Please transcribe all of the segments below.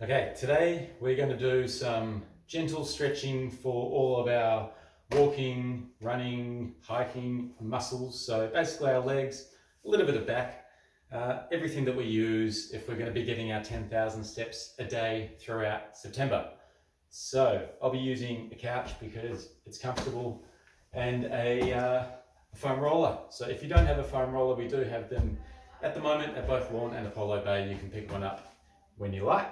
Okay, today we're going to do some gentle stretching for all of our walking, running, hiking muscles. So basically our legs, a little bit of back, everything that we use if we're going to be getting our 10,000 steps a day throughout September. So I'll be using a couch because it's comfortable and a foam roller. So if you don't have a foam roller, we do have them at the moment at both Lawn and Apollo Bay. You can pick one up when you like.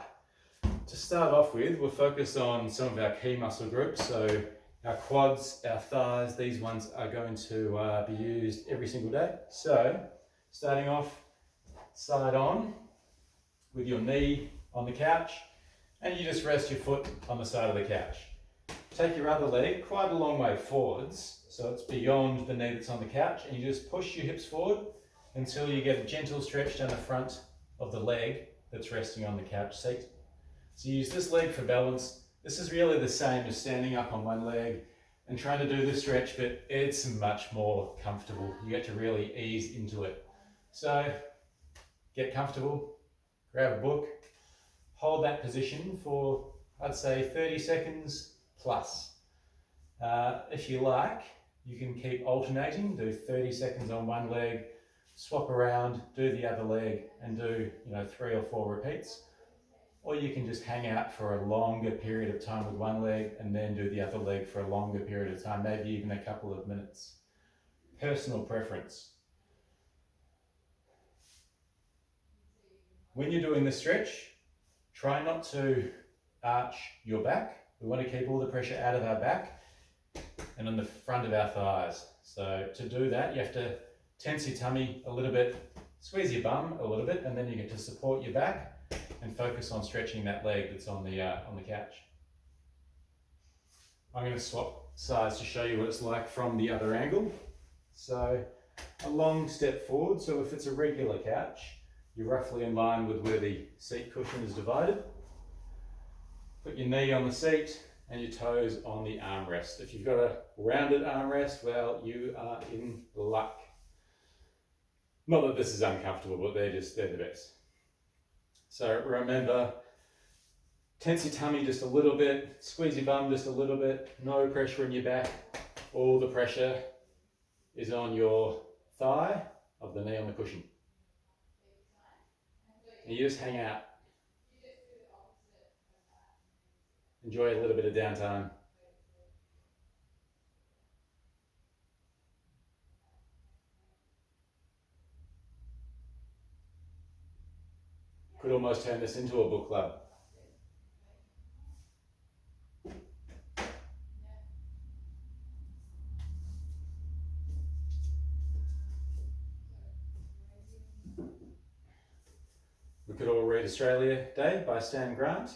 To start off with, we'll focus on some of our key muscle groups. So our quads, our thighs, these ones are going to be used every single day. So starting off side on with your knee on the couch, and you just rest your foot on the side of the couch. Take your other leg quite a long way forwards, so it's beyond the knee that's on the couch, and you just push your hips forward until you get a gentle stretch down the front of the leg that's resting on the couch seat. So use this leg for balance. This is really the same as standing up on one leg and trying to do the stretch, but it's much more comfortable. You get to really ease into it. So get comfortable, grab a book, hold that position for, I'd say, 30 seconds plus. If you like, you can keep alternating, do 30 seconds on one leg, swap around, do the other leg, and do 3 or 4 repeats. Or you can just hang out for a longer period of time with one leg and then do the other leg for a longer period of time, maybe even a couple of minutes. Personal preference. When you're doing the stretch, try not to arch your back. We want to keep all the pressure out of our back and on the front of our thighs. So to do that, you have to tense your tummy a little bit, squeeze your bum a little bit, and then you get to support your back and focus on stretching that leg that's on the couch. I'm going to swap sides to show you what it's like from the other angle. So a long step forward, so if it's a regular couch, you're roughly in line with where the seat cushion is divided. Put your knee on the seat and your toes on the armrest. If you've got a rounded armrest, well, you are in luck. Not that this is uncomfortable, but they're the best. So remember, tense your tummy just a little bit, squeeze your bum just a little bit, no pressure in your back. All the pressure is on your thigh of the knee on the cushion. And you just hang out. Enjoy a little bit of downtime. Could almost turn this into a book club. We could all read Australia Day by Stan Grant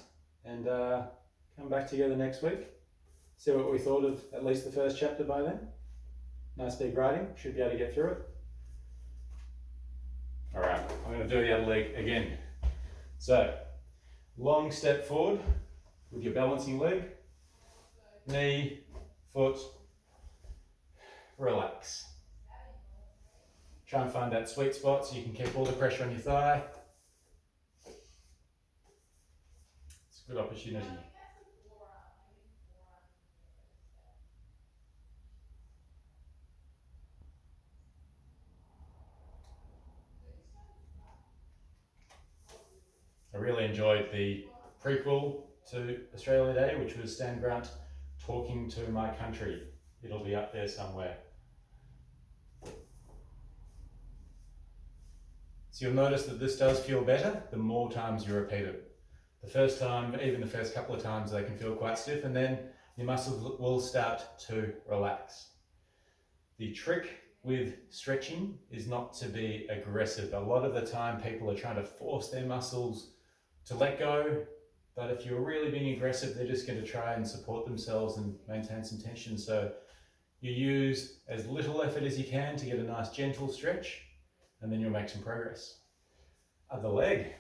and come back together next week. See what we thought of at least the first chapter by then. Nice big writing, should be able to get through it. All right, I'm going to do the other leg again. So, long step forward with your balancing leg, knee, foot, relax. Try and find that sweet spot so you can keep all the pressure on your thigh. It's a good opportunity. I really enjoyed the prequel to Australia Day, which was Stan Grant talking to my country. It'll be up there somewhere. So you'll notice that this does feel better the more times you repeat it. The first time, even the first couple of times, they can feel quite stiff, and then your muscles will start to relax. The trick with stretching is not to be aggressive. A lot of the time people are trying to force their muscles to let go, but if you're really being aggressive, they're just going to try and support themselves and maintain some tension. So you use as little effort as you can to get a nice gentle stretch, and then you'll make some progress. Other leg.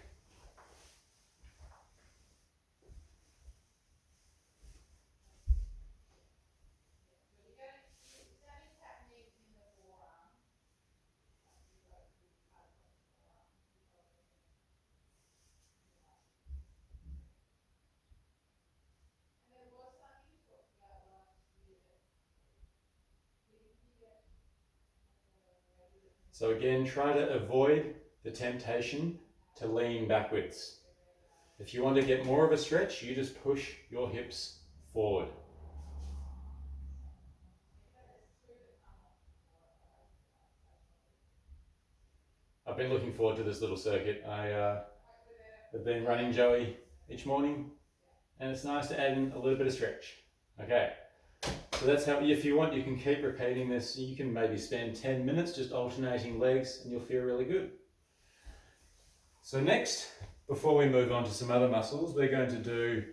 So again, try to avoid the temptation to lean backwards. If you want to get more of a stretch, you just push your hips forward. I've been looking forward to this little circuit. I have been running Joey each morning, and it's nice to add in a little bit of stretch. Okay, so that's how, if you want, you can keep repeating this. You can maybe spend 10 minutes just alternating legs and you'll feel really good. So next, before we move on to some other muscles, we're going to do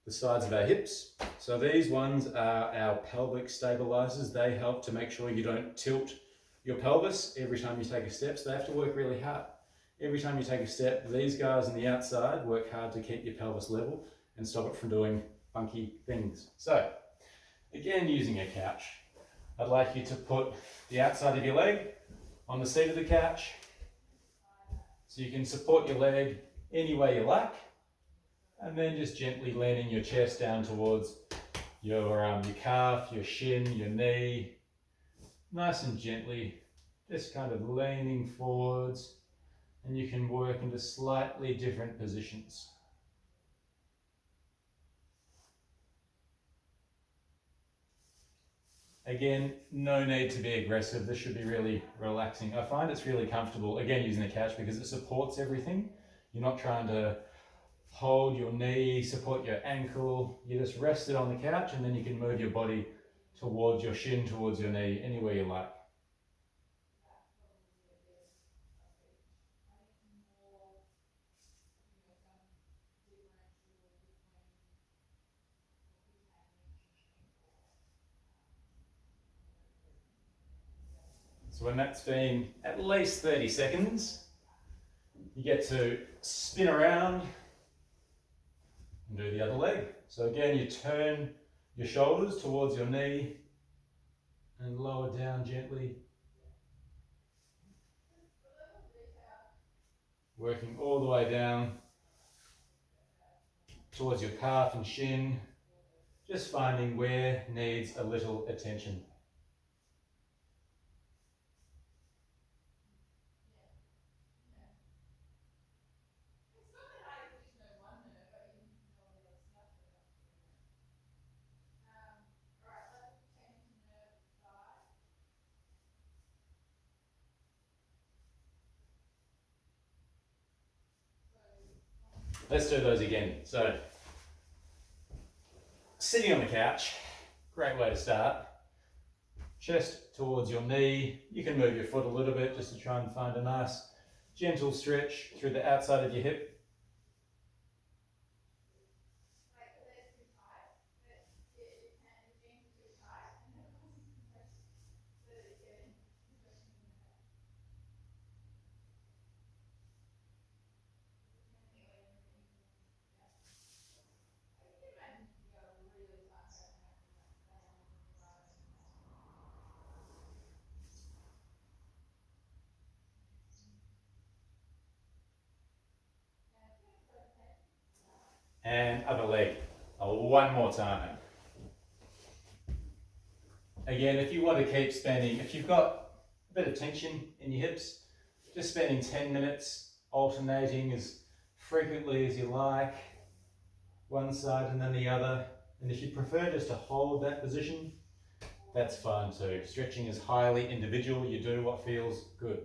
the sides of our hips. So these ones are our pelvic stabilizers. They help to make sure you don't tilt your pelvis every time you take a step, so they have to work really hard. Every time you take a step, these guys on the outside work hard to keep your pelvis level and stop it from doing funky things. So, again, using a couch, I'd like you to put the outside of your leg on the seat of the couch so you can support your leg any way you like, and then just gently leaning your chest down towards your calf, your shin, your knee. Nice and gently, just kind of leaning forwards, and you can work into slightly different positions. Again, no need to be aggressive. This should be really relaxing. I find it's really comfortable, again, using the couch because it supports everything. You're not trying to hold your knee, support your ankle. You just rest it on the couch, and then you can move your body towards your shin, towards your knee, anywhere you like. So when that's been at least 30 seconds, you get to spin around and do the other leg. So again, you turn your shoulders towards your knee and lower down gently. Working all the way down towards your calf and shin, just finding where needs a little attention. Let's do those again. So, sitting on the couch, great way to start. Chest towards your knee. You can move your foot a little bit just to try and find a nice gentle stretch through the outside of your hip. And other leg. One more time. Again, if you want to keep spending, if you've got a bit of tension in your hips, just spending 10 minutes alternating as frequently as you like, one side and then the other. And if you prefer just to hold that position, that's fine too. Stretching is highly individual. You do what feels good.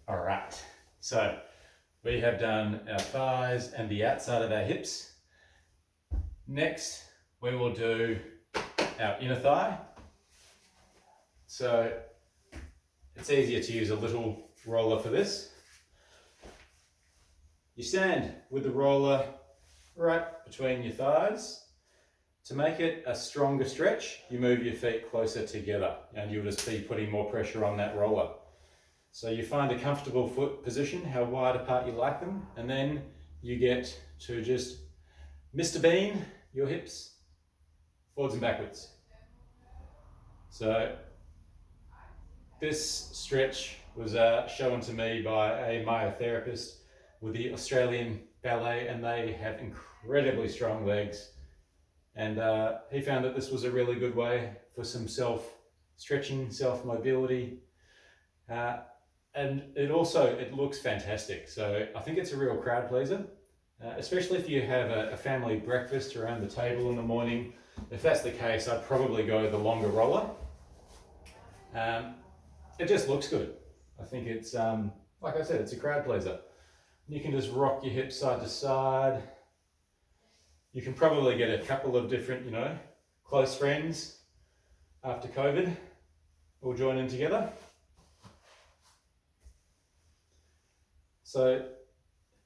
All right, so we have done our thighs and the outside of our hips. Next, we will do our inner thigh. So it's easier to use a little roller for this. You stand with the roller right between your thighs. To make it a stronger stretch, you move your feet closer together and you'll just be putting more pressure on that roller. So you find a comfortable foot position, how wide apart you like them, and then you get to just Mr. Bean your hips forwards and backwards. So this stretch was shown to me by a myotherapist with the Australian Ballet, and they have incredibly strong legs. And he found that this was a really good way for some self-stretching, self-mobility. And it looks fantastic. So I think it's a real crowd pleaser, especially if you have a family breakfast around the table in the morning. If that's the case, I'd probably go the longer roller. It just looks good. I think it's, like I said, it's a crowd pleaser. You can just rock your hips side to side. You can probably get a couple of different, close friends after COVID all join in together. So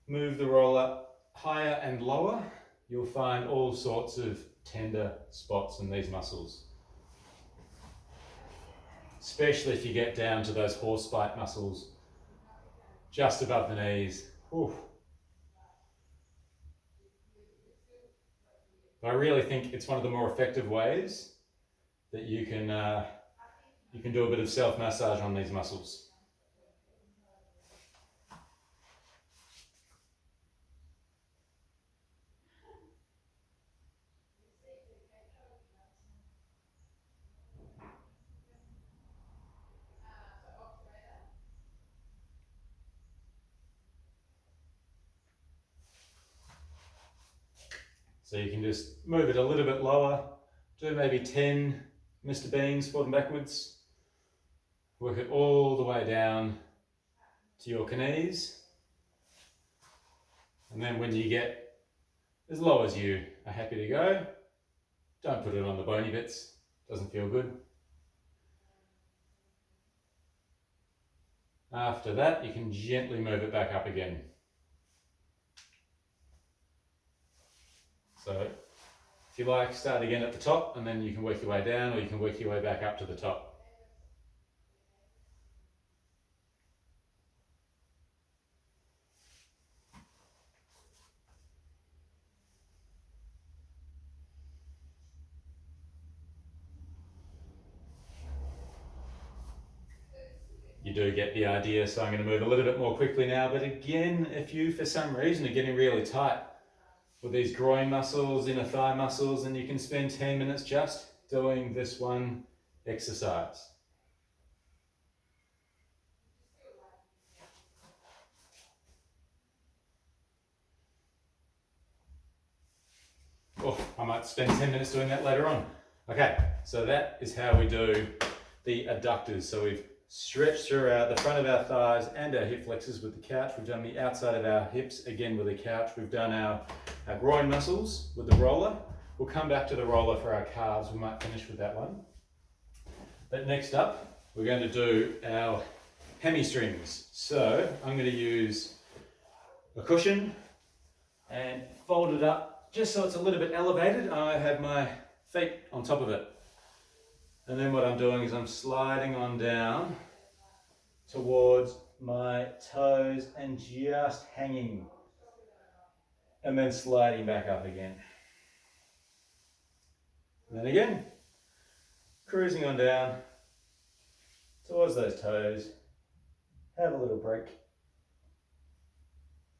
move the roller higher and lower. You'll find all sorts of tender spots in these muscles, especially if you get down to those horse spike muscles just above the knees. Whew. I really think it's one of the more effective ways that you can do a bit of self-massage on these muscles. So you can just move it a little bit lower, do maybe 10 Mr. Beans forward and backwards, work it all the way down to your knees, and then when you get as low as you are happy to go, don't put it on the bony bits, doesn't feel good. After that, you can gently move it back up again. So if you like, start again at the top and then you can work your way down, or you can work your way back up to the top. You do get the idea, so I'm going to move a little bit more quickly now. But again, if you for some reason are getting really tight with these groin muscles, inner thigh muscles, and you can spend 10 minutes just doing this one exercise. Oh, I might spend 10 minutes doing that later on. Okay, so that is how we do the adductors. So we've stretched throughout the front of our thighs and our hip flexors with the couch. We've done the outside of our hips again with the couch. We've done our groin muscles with the roller. We'll come back to the roller for our calves. We might finish with that one. But next up, we're going to do our hamstrings. So I'm going to use a cushion and fold it up just so it's a little bit elevated. I have my feet on top of it. And then what I'm doing is I'm sliding on down towards my toes and just hanging. And then sliding back up again. And then again, cruising on down towards those toes. Have a little break.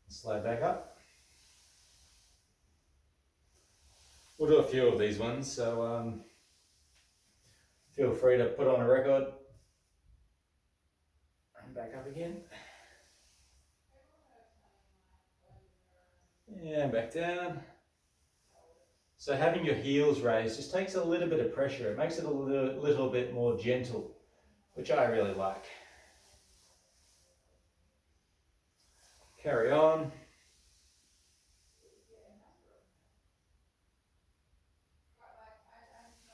Slide back up. We'll do a few of these ones, so feel free to put on a record. And back up again. And back down. So having your heels raised just takes a little bit of pressure. It makes it a little bit more gentle, which I really like. Carry on.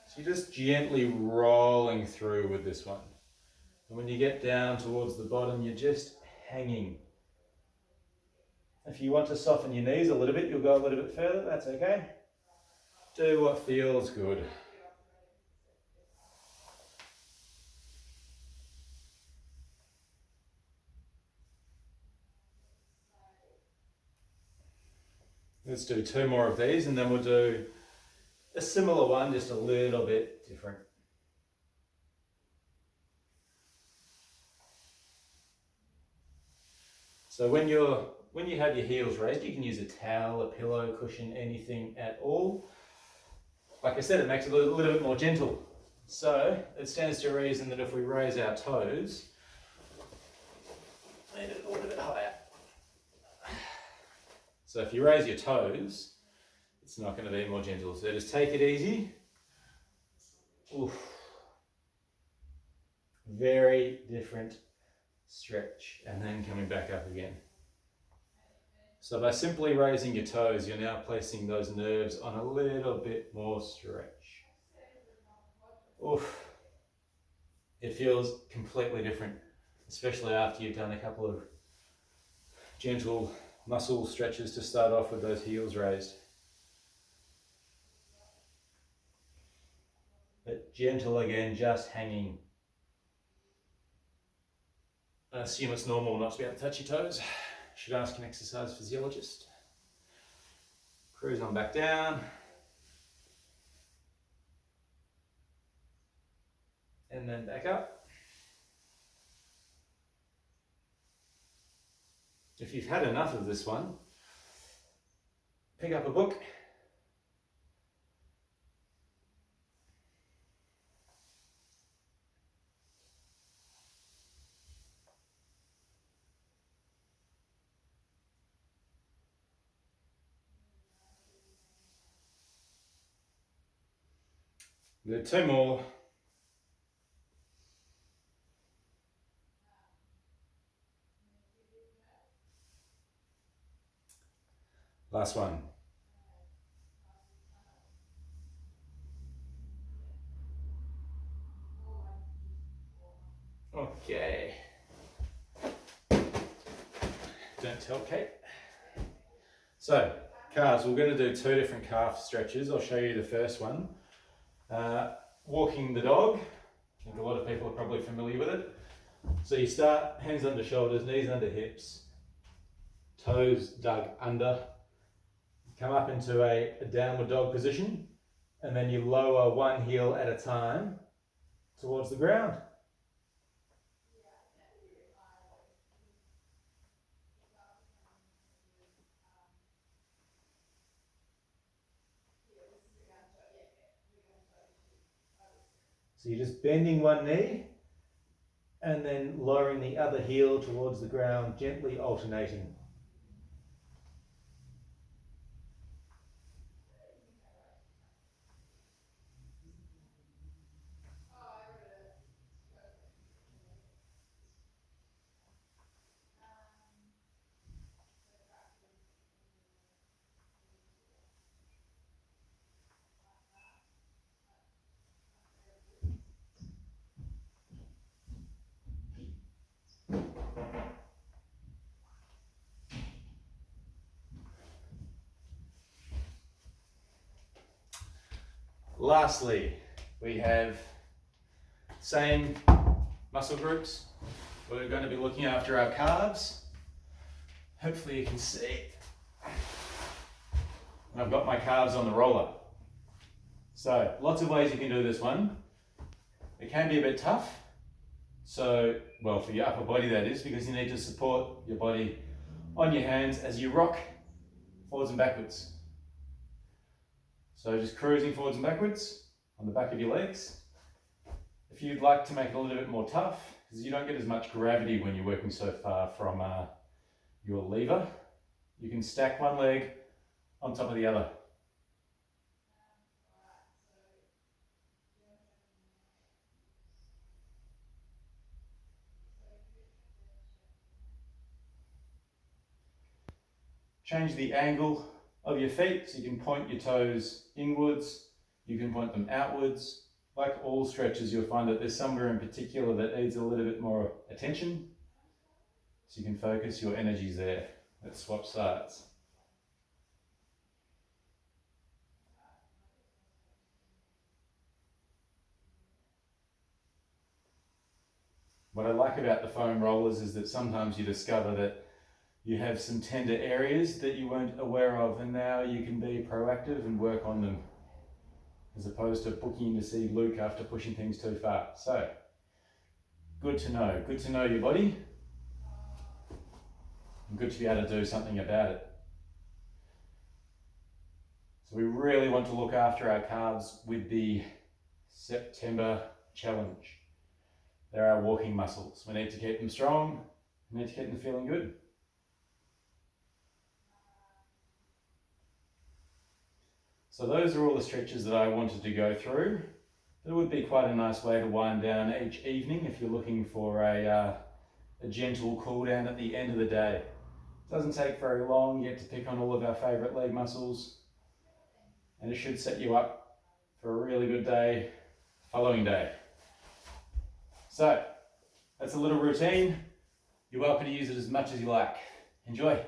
So you're just gently rolling through with this one. And when you get down towards the bottom, you're just hanging. If you want to soften your knees a little bit, you'll go a little bit further, that's okay. Do what feels good. Let's do 2 more of these and then we'll do a similar one, just a little bit different. So when you have your heels raised, you can use a towel, a pillow, cushion, anything at all. Like I said, it makes it a little bit more gentle. So it stands to reason that if we raise our toes, need it a little bit higher. So if you raise your toes, it's not going to be more gentle. So just take it easy. Oof. Very different stretch, and then coming back up again. So by simply raising your toes, you're now placing those nerves on a little bit more stretch. Oof. It feels completely different, especially after you've done a couple of gentle muscle stretches to start off with those heels raised. But gentle again, just hanging. I assume it's normal not to be able to touch your toes. Should ask an exercise physiologist. Cruise on back down. And then back up. If you've had enough of this one, pick up a book. We'll do 2 more. Last one. Okay. Don't tell Kate. So, calves, we're going to do 2 different calf stretches. I'll show you the first one. Walking the dog. I think a lot of people are probably familiar with it. So you start hands under shoulders, knees under hips, toes dug under. Come up into a downward dog position, and then you lower one heel at a time towards the ground. So you're just bending one knee and then lowering the other heel towards the ground, gently alternating. Lastly, we have same muscle groups. We're going to be looking after our calves. Hopefully you can see. I've got my calves on the roller. So lots of ways you can do this one. It can be a bit tough. So, well, for your upper body that is, because you need to support your body on your hands as you rock forwards and backwards. So just cruising forwards and backwards on the back of your legs. If you'd like to make it a little bit more tough, because you don't get as much gravity when you're working so far from your lever, you can stack one leg on top of the other. Change the angle of your feet, so you can point your toes inwards, you can point them outwards. Like all stretches, you'll find that there's somewhere in particular that needs a little bit more attention, so you can focus your energies there. Let's swap sides. What I like about the foam rollers is that sometimes you discover that you have some tender areas that you weren't aware of, and now you can be proactive and work on them, as opposed to booking to see Luke after pushing things too far. So, good to know your body, and good to be able to do something about it. So we really want to look after our calves with the September challenge. They're our walking muscles. We need to keep them strong, we need to keep them feeling good. So those are all the stretches that I wanted to go through. It would be quite a nice way to wind down each evening if you're looking for a gentle cool down at the end of the day. It doesn't take very long, you get to pick on all of our favourite leg muscles, and it should set you up for a really good day following day. So that's a little routine. You're welcome to use it as much as you like. Enjoy.